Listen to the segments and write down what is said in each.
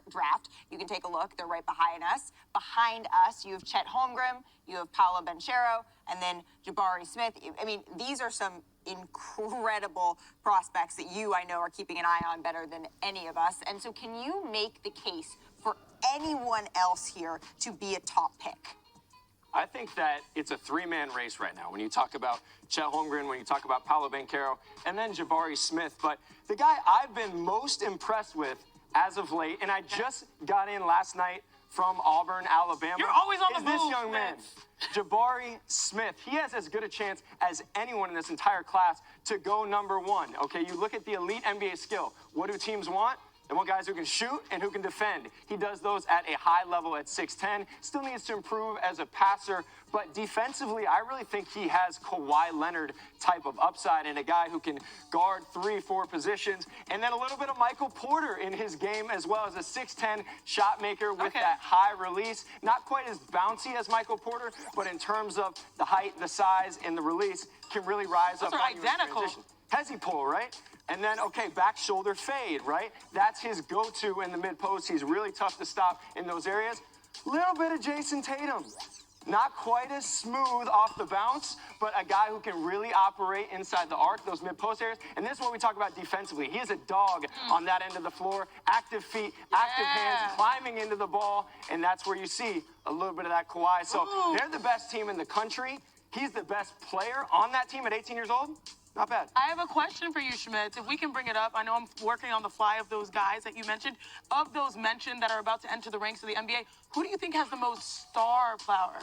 draft. You can take a look. They're right behind us. Behind us, you have Chet Holmgren, you have Paolo Banchero, and then Jabari Smith. I mean, these are some incredible prospects that I know, are keeping an eye on better than any of us. And so can you make the case for anyone else here to be a top pick? I think that it's a three-man race right now when you talk about Chet Holmgren, when you talk about Paolo Banchero, and then Jabari Smith. But the guy I've been most impressed with as of late, and I just got in last night from Auburn, Alabama. You're always on the move, this young man, Jabari Smith. He has as good a chance as anyone in this entire class to go #1. Okay, you look at the elite NBA skill. What do teams want? They want guys who can shoot and who can defend. He does those at a high level at 6'10". Still needs to improve as a passer, but defensively, I really think he has Kawhi Leonard type of upside and a guy who can guard 3-4 positions. And then a little bit of Michael Porter in his game as well, as a 6'10" shot maker with that high release. Not quite as bouncy as Michael Porter, but in terms of the height, the size, and the release, can really rise up. Those are identical. Hezi pull, right? And then, okay, back shoulder fade, right? That's his go-to in the mid-post. He's really tough to stop in those areas. Little bit of Jason Tatum. Not quite as smooth off the bounce, but a guy who can really operate inside the arc, those mid-post areas. And this is what we talk about defensively. He is a dog on that end of the floor. Active feet, active hands, climbing into the ball. And that's where you see a little bit of that Kawhi. So they're the best team in the country. He's the best player on that team at 18 years old. Not bad. I have a question for you, Schmitz. If we can bring it up, I know I'm working on the fly of those guys that you mentioned. Of those mentioned that are about to enter the ranks of the NBA, who do you think has the most star power?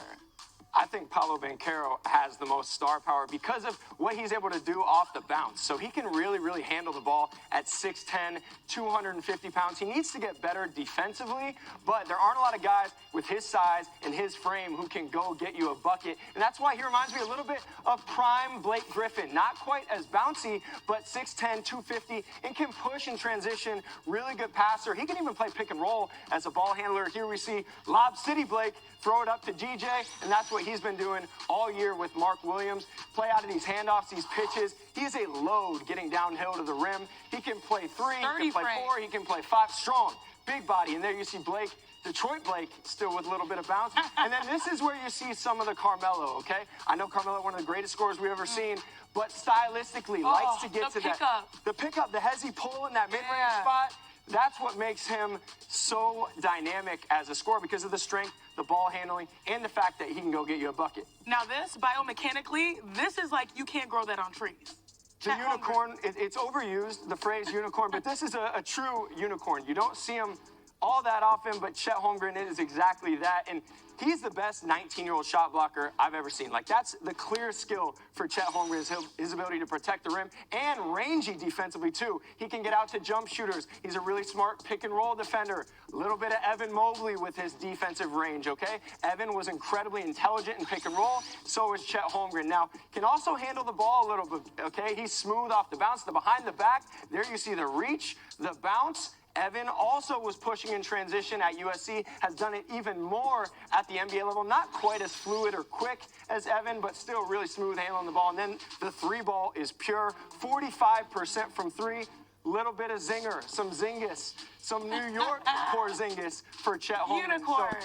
I think Paolo Banchero has the most star power because of what he's able to do off the bounce. So he can really, really handle the ball at 6'10", 250 pounds. He needs to get better defensively, but there aren't a lot of guys with his size and his frame who can go get you a bucket. And that's why he reminds me a little bit of prime Blake Griffin. Not quite as bouncy, but 6'10", 250, and can push and transition. Really good passer. He can even play pick and roll as a ball handler. Here we see Lob City Blake throw it up to DJ, and that's what he's been doing all year with Mark Williams. Play out of these handoffs, these pitches. He is a load getting downhill to the rim. He can play 3, he can play 4, he can play 5. Strong, big body. And there you see Blake, Detroit Blake, still with a little bit of bounce. And then this is where you see some of the Carmelo, okay? I know Carmelo, one of the greatest scorers we've ever seen, but stylistically likes to get to that. The pickup, the Hezi pull in that mid-range spot. That's what makes him so dynamic as a scorer, because of the strength, the ball handling, and the fact that he can go get you a bucket. Now this, biomechanically, this is like you can't grow that on trees. The unicorn, it's overused, the phrase unicorn, but this is a true unicorn. You don't see him all that often, but Chet Holmgren is exactly that. And he's the best 19-year-old shot blocker I've ever seen. Like, that's the clear skill for Chet Holmgren, is his ability to protect the rim, and rangy defensively, too. He can get out to jump shooters. He's a really smart pick-and-roll defender. A little bit of Evan Mobley with his defensive range, okay? Evan was incredibly intelligent in pick-and-roll. So is Chet Holmgren. Now, can also handle the ball a little bit, okay? He's smooth off the bounce, the behind the back. There you see the reach, the bounce. Evan also was pushing in transition at USC, has done it even more at the NBA level. Not quite as fluid or quick as Evan, but still really smooth handling the ball. And then the 3 ball is pure, 45% from 3. Little bit of zinger, some zingus, some New York Porzingis for Chet Holmgren. Unicorn.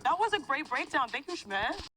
That was a great breakdown. Thank you, Schmidt.